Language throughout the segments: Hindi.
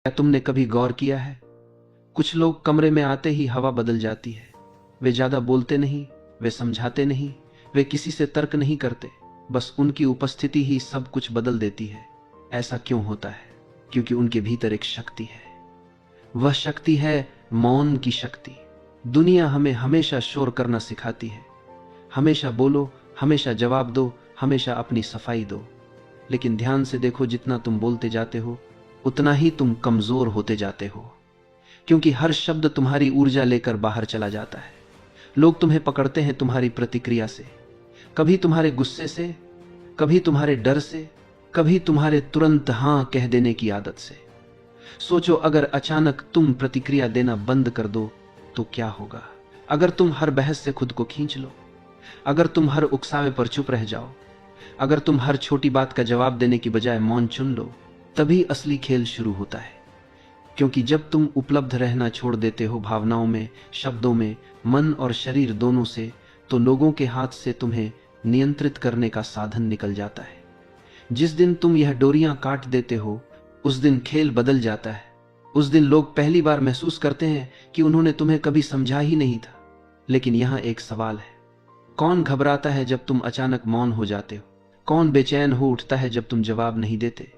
क्या तुमने कभी गौर किया है, कुछ लोग कमरे में आते ही हवा बदल जाती है। वे ज्यादा बोलते नहीं, वे समझाते नहीं, वे किसी से तर्क नहीं करते, बस उनकी उपस्थिति ही सब कुछ बदल देती है। ऐसा क्यों होता है? क्योंकि उनके भीतर एक शक्ति है। वह शक्ति है मौन की शक्ति। दुनिया हमें हमेशा शोर करना सिखाती है, हमेशा बोलो, हमेशा जवाब दो, हमेशा अपनी सफाई दो। लेकिन ध्यान से देखो, जितना तुम बोलते जाते हो उतना ही तुम कमजोर होते जाते हो, क्योंकि हर शब्द तुम्हारी ऊर्जा लेकर बाहर चला जाता है। लोग तुम्हें पकड़ते हैं तुम्हारी प्रतिक्रिया से, कभी तुम्हारे गुस्से से, कभी तुम्हारे डर से, कभी तुम्हारे तुरंत हां कह देने की आदत से। सोचो, अगर अचानक तुम प्रतिक्रिया देना बंद कर दो तो क्या होगा? अगर तुम हर बहस से खुद को खींच लो, अगर तुम हर उकसावे पर चुप रह जाओ, अगर तुम हर छोटी बात का जवाब देने की बजाय मौन चुन लो, तभी असली खेल शुरू होता है। क्योंकि जब तुम उपलब्ध रहना छोड़ देते हो भावनाओं में, शब्दों में, मन और शरीर दोनों से, तो लोगों के हाथ से तुम्हें नियंत्रित करने का साधन निकल जाता है। जिस दिन तुम यह डोरियां काट देते हो, उस दिन खेल बदल जाता है। उस दिन लोग पहली बार महसूस करते हैं कि उन्होंने तुम्हें कभी समझा ही नहीं था। लेकिन यहां एक सवाल है, कौन घबराता है जब तुम अचानक मौन हो जाते हो? कौन बेचैन हो उठता है जब तुम जवाब नहीं देते?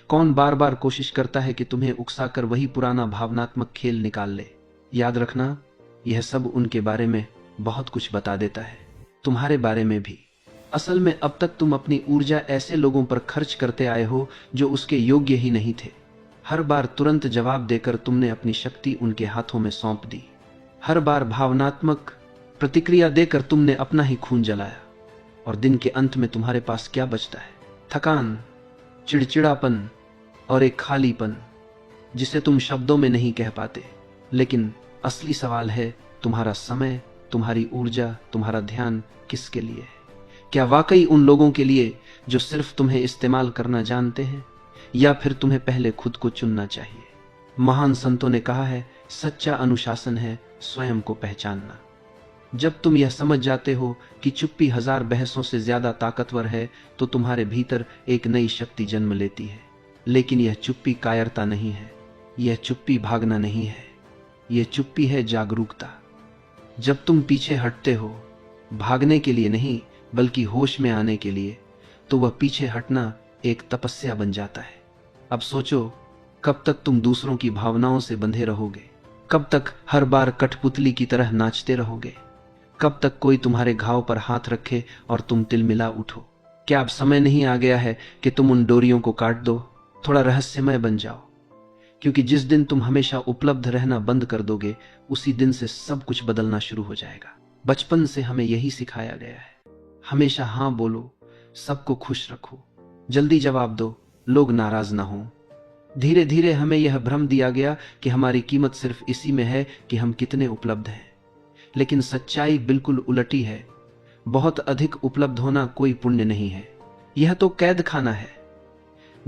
कौन बार बार कोशिश करता है कि तुम्हें उकसाकर वही पुराना भावनात्मक खेल निकाल ले? याद रखना, यह सब उनके बारे में बहुत कुछ बता देता है, तुम्हारे बारे में भी। असल में अब तक तुम अपनी ऊर्जा ऐसे लोगों पर खर्च करते आए हो जो उसके योग्य ही नहीं थे। हर बार तुरंत जवाब देकर तुमने अपनी शक्ति उनके हाथों में सौंप दी। हर बार भावनात्मक प्रतिक्रिया देकर तुमने अपना ही खून जलाया। और दिन के अंत में तुम्हारे पास क्या बचता है? थकान, चिड़चिड़ापन और एक खालीपन जिसे तुम शब्दों में नहीं कह पाते। लेकिन असली सवाल है, तुम्हारा समय, तुम्हारी ऊर्जा, तुम्हारा ध्यान किसके लिए है? क्या वाकई उन लोगों के लिए जो सिर्फ तुम्हें इस्तेमाल करना जानते हैं, या फिर तुम्हें पहले खुद को चुनना चाहिए? महान संतों ने कहा है, सच्चा अनुशासन है स्वयं को पहचानना। जब तुम यह समझ जाते हो कि चुप्पी 1000 बहसों से ज्यादा ताकतवर है, तो तुम्हारे भीतर एक नई शक्ति जन्म लेती है। लेकिन यह चुप्पी कायरता नहीं है, यह चुप्पी भागना नहीं है, यह चुप्पी है जागरूकता। जब तुम पीछे हटते हो, भागने के लिए नहीं बल्कि होश में आने के लिए, तो वह पीछे हटना एक तपस्या बन जाता है। अब सोचो, कब तक तुम दूसरों की भावनाओं से बंधे रहोगे? कब तक हर बार कठपुतली की तरह नाचते रहोगे? कब तक कोई तुम्हारे घाव पर हाथ रखे और तुम तिलमिला उठो? क्या अब समय नहीं आ गया है कि तुम उन डोरियों को काट दो, थोड़ा रहस्यमय बन जाओ? क्योंकि जिस दिन तुम हमेशा उपलब्ध रहना बंद कर दोगे, उसी दिन से सब कुछ बदलना शुरू हो जाएगा। बचपन से हमें यही सिखाया गया है, हमेशा हां बोलो, सबको खुश रखो, जल्दी जवाब दो, लोग नाराज ना हो। धीरे धीरे हमें यह भ्रम दिया गया कि हमारी कीमत सिर्फ इसी में है कि हम कितने उपलब्ध हैं। लेकिन सच्चाई बिल्कुल उलटी है। बहुत अधिक उपलब्ध होना कोई पुण्य नहीं है, यह तो कैद खाना है।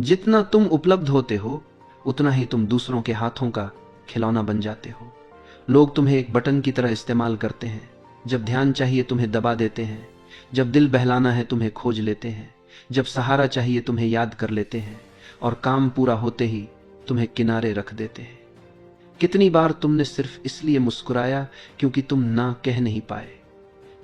जितना तुम उपलब्ध होते हो, उतना ही तुम दूसरों के हाथों का खिलौना बन जाते हो। लोग तुम्हें एक बटन की तरह इस्तेमाल करते हैं। जब ध्यान चाहिए तुम्हें दबा देते हैं, जब दिल बहलाना है तुम्हें खोज लेते हैं, जब सहारा चाहिए तुम्हें याद कर लेते हैं, और काम पूरा होते ही तुम्हें किनारे रख देते हैं। कितनी बार तुमने सिर्फ इसलिए मुस्कुराया क्योंकि तुम ना कह नहीं पाए?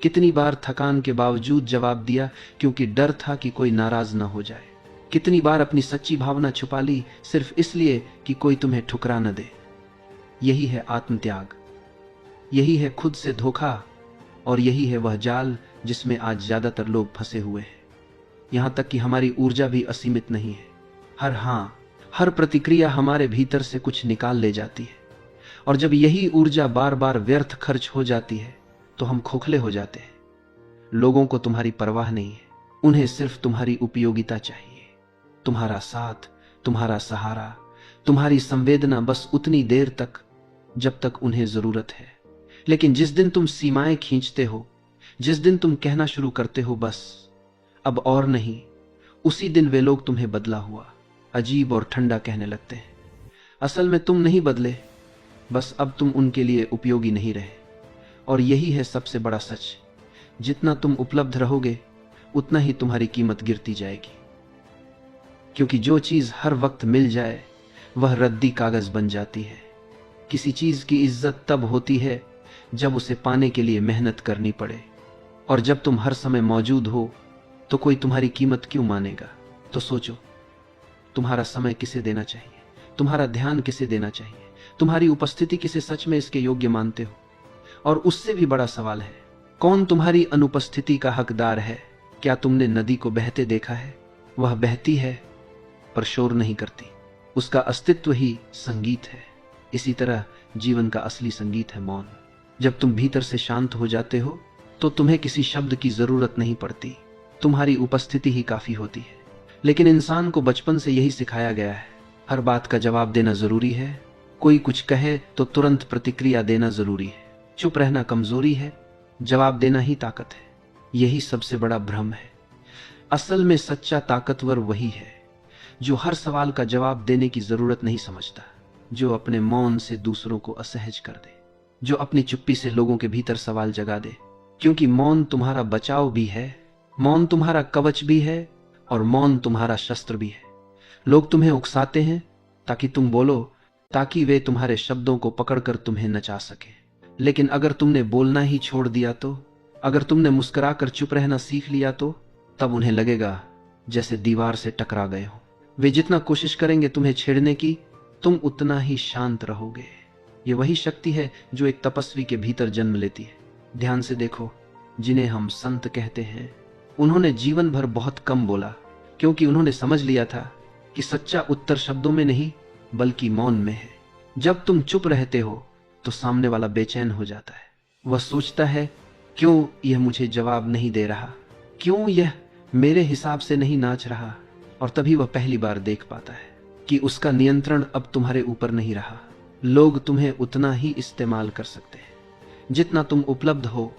कितनी बार थकान के बावजूद जवाब दिया क्योंकि डर था कि कोई नाराज ना हो जाए? कितनी बार अपनी सच्ची भावना छुपा ली सिर्फ इसलिए कि कोई तुम्हें ठुकरा न दे? यही है आत्मत्याग, यही है खुद से धोखा, और यही है वह जाल जिसमें आज ज्यादातर लोग फंसे हुए हैं। यहां तक कि हमारी ऊर्जा भी असीमित नहीं है। हर हां, हर प्रतिक्रिया हमारे भीतर से कुछ निकाल ले जाती है। और जब यही ऊर्जा बार बार व्यर्थ खर्च हो जाती है, तो हम खोखले हो जाते हैं। लोगों को तुम्हारी परवाह नहीं है, उन्हें सिर्फ तुम्हारी उपयोगिता चाहिए, तुम्हारा साथ, तुम्हारा सहारा, तुम्हारी संवेदना, बस उतनी देर तक जब तक उन्हें जरूरत है। लेकिन जिस दिन तुम सीमाएं खींचते हो, जिस दिन तुम कहना शुरू करते हो बस अब और नहीं, उसी दिन वे लोग तुम्हें बदला हुआ, अजीब और ठंडा कहने लगते हैं। असल में तुम नहीं बदले, बस अब तुम उनके लिए उपयोगी नहीं रहे। और यही है सबसे बड़ा सच, जितना तुम उपलब्ध रहोगे उतना ही तुम्हारी कीमत गिरती जाएगी। क्योंकि जो चीज हर वक्त मिल जाए वह रद्दी कागज बन जाती है। किसी चीज की इज्जत तब होती है जब उसे पाने के लिए मेहनत करनी पड़े, और जब तुम हर समय मौजूद हो तो कोई तुम्हारी कीमत क्यों मानेगा। तो सोचो, तुम्हारा समय किसे देना चाहिए, तुम्हारा ध्यान किसे देना चाहिए, तुम्हारी उपस्थिति किसे सच में इसके योग्य मानते हो। और उससे भी बड़ा सवाल है, कौन तुम्हारी अनुपस्थिति का हकदार है। क्या तुमने नदी को बहते देखा है? वह बहती है पर शोर नहीं करती, उसका अस्तित्व ही संगीत है। इसी तरह जीवन का असली संगीत है मौन। जब तुम भीतर से शांत हो जाते हो तो तुम्हें किसी शब्द की जरूरत नहीं पड़ती, तुम्हारी उपस्थिति ही काफी होती है। लेकिन इंसान को बचपन से यही सिखाया गया है, हर बात का जवाब देना जरूरी है, कोई कुछ कहे तो तुरंत प्रतिक्रिया देना जरूरी है, चुप रहना कमजोरी है, जवाब देना ही ताकत है। यही सबसे बड़ा भ्रम है। असल में सच्चा ताकतवर वही है जो हर सवाल का जवाब देने की जरूरत नहीं समझता, जो अपने मौन से दूसरों को असहज कर दे, जो अपनी चुप्पी से लोगों के भीतर सवाल जगा दे। क्योंकि मौन तुम्हारा बचाव भी है, मौन तुम्हारा कवच भी है, और मौन तुम्हारा शस्त्र भी है। लोग तुम्हें उकसाते हैं ताकि तुम बोलो, ताकि वे तुम्हारे शब्दों को पकड़कर तुम्हें नचा सके। लेकिन अगर तुमने बोलना ही छोड़ दिया तो, अगर तुमने मुस्कुराकर चुप रहना सीख लिया तो, तब उन्हें लगेगा जैसे दीवार से टकरा गए हो। वे जितना कोशिश करेंगे तुम्हें छेड़ने की, तुम उतना ही शांत रहोगे। ये वही शक्ति है जो एक तपस्वी के भीतर जन्म लेती है। ध्यान से देखो, जिन्हें हम संत कहते हैं, उन्होंने जीवन भर बहुत कम बोला, क्योंकि उन्होंने समझ लिया था कि सच्चा उत्तर शब्दों में नहीं बल्कि मौन में है। जब तुम चुप रहते हो तो सामने वाला बेचैन हो जाता है। वह सोचता है, क्यों यह मुझे जवाब नहीं दे रहा, क्यों यह मेरे हिसाब से नहीं नाच रहा। और तभी वह पहली बार देख पाता है कि उसका नियंत्रण अब तुम्हारे ऊपर नहीं रहा। लोग तुम्हें उतना ही इस्तेमाल कर सकते हैं जितना तुम उपलब्ध हो।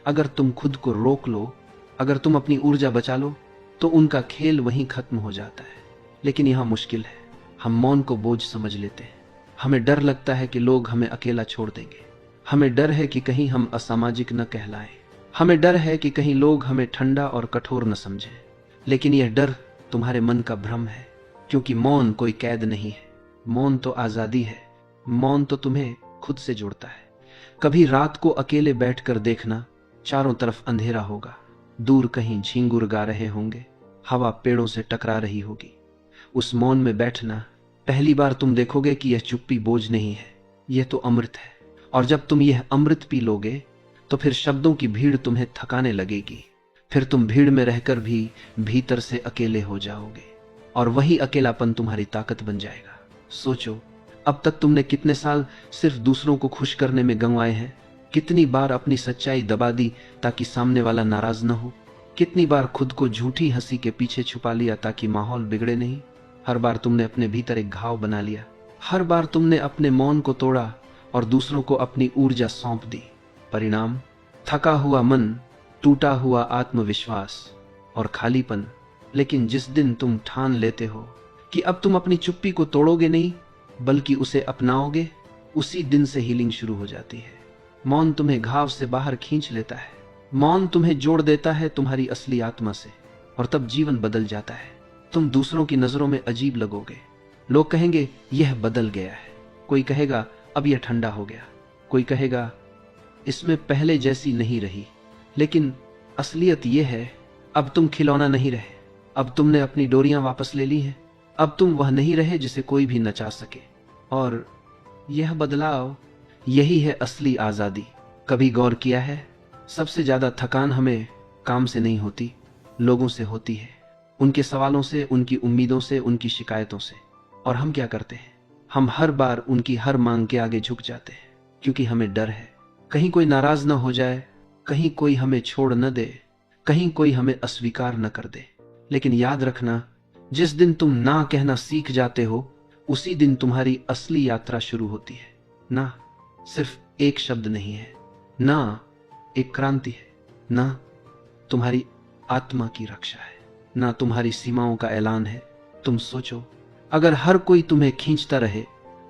अगर तुम खुद को रोक लो, अगर तुम अपनी ऊर्जा बचा लो, तो उनका खेल वहीं खत्म हो जाता है। लेकिन यहां मुश्किल है, हम मौन को बोझ समझ लेते हैं। हमें डर लगता है कि लोग हमें अकेला छोड़ देंगे, हमें डर है कि कहीं हम असामाजिक न कहलाएं, हमें डर है कि कहीं लोग हमें ठंडा और कठोर न समझें। लेकिन यह डर तुम्हारे मन का भ्रम है, क्योंकि मौन कोई कैद नहीं है, मौन तो आजादी है। मौन तो तुम्हें खुद से जोड़ता है। कभी रात को अकेले बैठकर देखना, चारों तरफ अंधेरा होगा, दूर कहीं झींगुर गा रहे होंगे, हवा पेड़ों से टकरा रही होगी। उस मौन में बैठना, पहली बार तुम देखोगे कि यह चुप्पी बोझ नहीं है, यह तो अमृत है। और जब तुम यह अमृत पी लोगे तो फिर शब्दों की भीड़ तुम्हें थकाने लगेगी। फिर तुम भीड़ में रहकर भी भीतर से अकेले हो जाओगे, और वही अकेलापन तुम्हारी ताकत बन जाएगा। सोचो, अब तक तुमने कितने साल सिर्फ दूसरों को खुश करने में गंवाए हैं। कितनी बार अपनी सच्चाई दबा दी ताकि सामने वाला नाराज न हो। कितनी बार खुद को झूठी हंसी के पीछे छुपा लिया ताकि माहौल बिगड़े नहीं। हर बार तुमने अपने भीतर एक घाव बना लिया। हर बार तुमने अपने मौन को तोड़ा और दूसरों को अपनी ऊर्जा सौंप दी। परिणाम, थका हुआ मन, टूटा हुआ आत्मविश्वास और खालीपन। लेकिन जिस दिन तुम ठान लेते हो कि अब तुम अपनी चुप्पी को तोड़ोगे नहीं बल्कि उसे अपनाओगे, उसी दिन से हीलिंग शुरू हो जाती है। मौन तुम्हें घाव से बाहर खींच लेता है, मौन तुम्हें जोड़ देता है तुम्हारी असली आत्मा से, और तब जीवन बदल जाता है। तुम दूसरों की नजरों में अजीब लगोगे। लोग कहेंगे यह बदल गया है, कोई कहेगा अब यह ठंडा हो गया, कोई कहेगा इसमें पहले जैसी नहीं रही। लेकिन असलियत यह है, अब तुम खिलौना नहीं रहे, अब तुमने अपनी डोरियां वापस ले ली हैं। अब तुम वह नहीं रहे जिसे कोई भी नचा सके। और यह बदलाव, यही है असली आजादी। कभी गौर किया है, सबसे ज्यादा थकान हमें काम से नहीं होती, लोगों से होती है। उनके सवालों से, उनकी उम्मीदों से, उनकी शिकायतों से। और हम क्या करते हैं, हम हर बार उनकी हर मांग के आगे झुक जाते हैं, क्योंकि हमें डर है कहीं कोई नाराज न हो जाए, कहीं कोई हमें छोड़ न दे, कहीं कोई हमें अस्वीकार न कर दे। लेकिन याद रखना, जिस दिन तुम ना कहना सीख जाते हो, उसी दिन तुम्हारी असली यात्रा शुरू होती है। ना सिर्फ एक शब्द नहीं है, ना एक क्रांति है, ना तुम्हारी आत्मा की रक्षा है, ना तुम्हारी सीमाओं का ऐलान है। तुम सोचो, अगर हर कोई तुम्हें खींचता रहे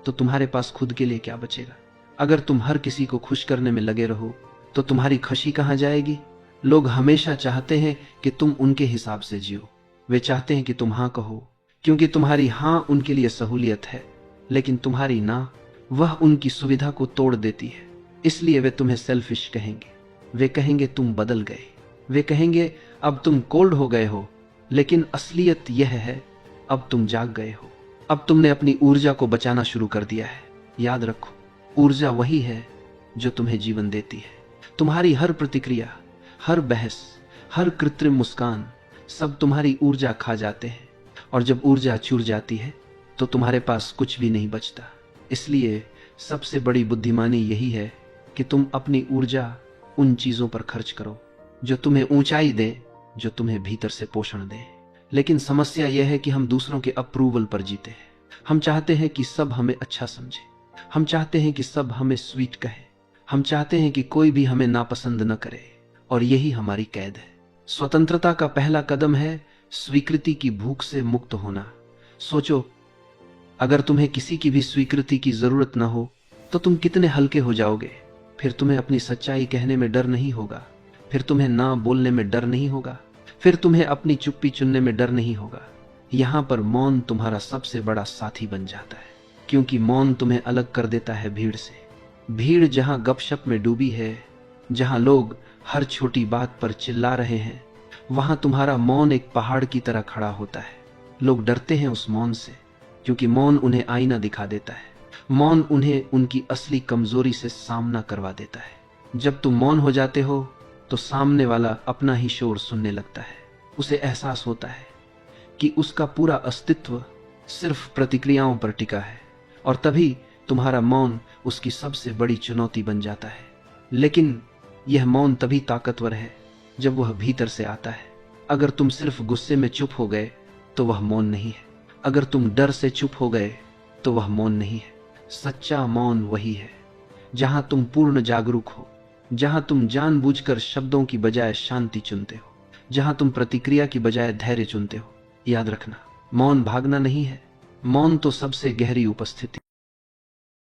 तो तुम्हारे पास खुद के लिए क्या बचेगा। अगर तुम हर किसी को खुश करने में लगे रहो तो तुम्हारी खुशी कहां जाएगी। लोग हमेशा चाहते हैं कि तुम उनके हिसाब से जियो। वे चाहते हैं कि तुम हां कहो, क्योंकि तुम्हारी हां उनके लिए सहूलियत है, लेकिन तुम्हारी ना वह उनकी सुविधा को तोड़ देती है। इसलिए वे तुम्हें सेल्फिश कहेंगे। वे कहेंगे तुम बदल गए। वे कहेंगे अब तुम कोल्ड हो गए हो। लेकिन असलियत यह है, अब तुम जाग गए हो। अब तुमने अपनी ऊर्जा को बचाना शुरू कर दिया है। याद रखो, ऊर्जा वही है जो तुम्हें जीवन देती है। तुम्हारी हर प्रतिक्रिया, हर बहस, हर कृत्रिम मुस्कान, सब तुम्हारी ऊर्जा खा जाते हैं। और जब ऊर्जा चूर जाती है तो तुम्हारे पास कुछ भी नहीं बचता। इसलिए सबसे बड़ी बुद्धिमानी यही है कि तुम अपनी ऊर्जा उन चीजों पर खर्च करो जो तुम्हें ऊंचाई दे, जो तुम्हें भीतर से पोषण दे। लेकिन समस्या यह है कि हम दूसरों के अप्रूवल पर जीते हैं। हम चाहते हैं कि सब हमें अच्छा समझे। हम चाहते हैं कि सब हमें स्वीट कहे। हम चाहते हैं कि कोई भी हमें नापसंद न करे। और यही हमारी कैद है। स्वतंत्रता का पहला कदम है स्वीकृति की भूख से मुक्त होना। सोचो, अगर तुम्हें किसी की भी स्वीकृति की जरूरत न हो तो तुम कितने हल्के हो जाओगे। फिर तुम्हें अपनी सच्चाई कहने में डर नहीं होगा। फिर तुम्हें ना बोलने में डर नहीं होगा। फिर तुम्हें अपनी चुप्पी चुनने में डर नहीं होगा। यहां पर मौन तुम्हारा सबसे बड़ा साथी बन जाता है, क्योंकि मौन तुम्हें अलग कर देता है भीड़ से। भीड़ जहां गपशप में डूबी है, जहां लोग हर छोटी बात पर चिल्ला रहे हैं, वहां तुम्हारा मौन एक पहाड़ की तरह खड़ा होता है। लोग डरते हैं उस मौन से, क्योंकि मौन उन्हें आईना दिखा देता है। मौन उन्हें उनकी असली कमजोरी से सामना करवा देता है। जब तुम मौन हो जाते हो तो सामने वाला अपना ही शोर सुनने लगता है। उसे एहसास होता है कि उसका पूरा अस्तित्व सिर्फ प्रतिक्रियाओं पर टिका है, और तभी तुम्हारा मौन उसकी सबसे बड़ी चुनौती बन जाता है। लेकिन यह मौन तभी ताकतवर है जब वह भीतर से आता है। अगर तुम सिर्फ गुस्से में चुप हो गए तो वह मौन नहीं है। अगर तुम डर से चुप हो गए तो वह मौन नहीं है। सच्चा मौन वही है जहां तुम पूर्ण जागरूक हो, जहां तुम जानबूझकर शब्दों की बजाय शांति चुनते हो, जहां तुम प्रतिक्रिया की बजाय धैर्य चुनते हो। याद रखना, मौन भागना नहीं है। मौन तो सबसे गहरी उपस्थिति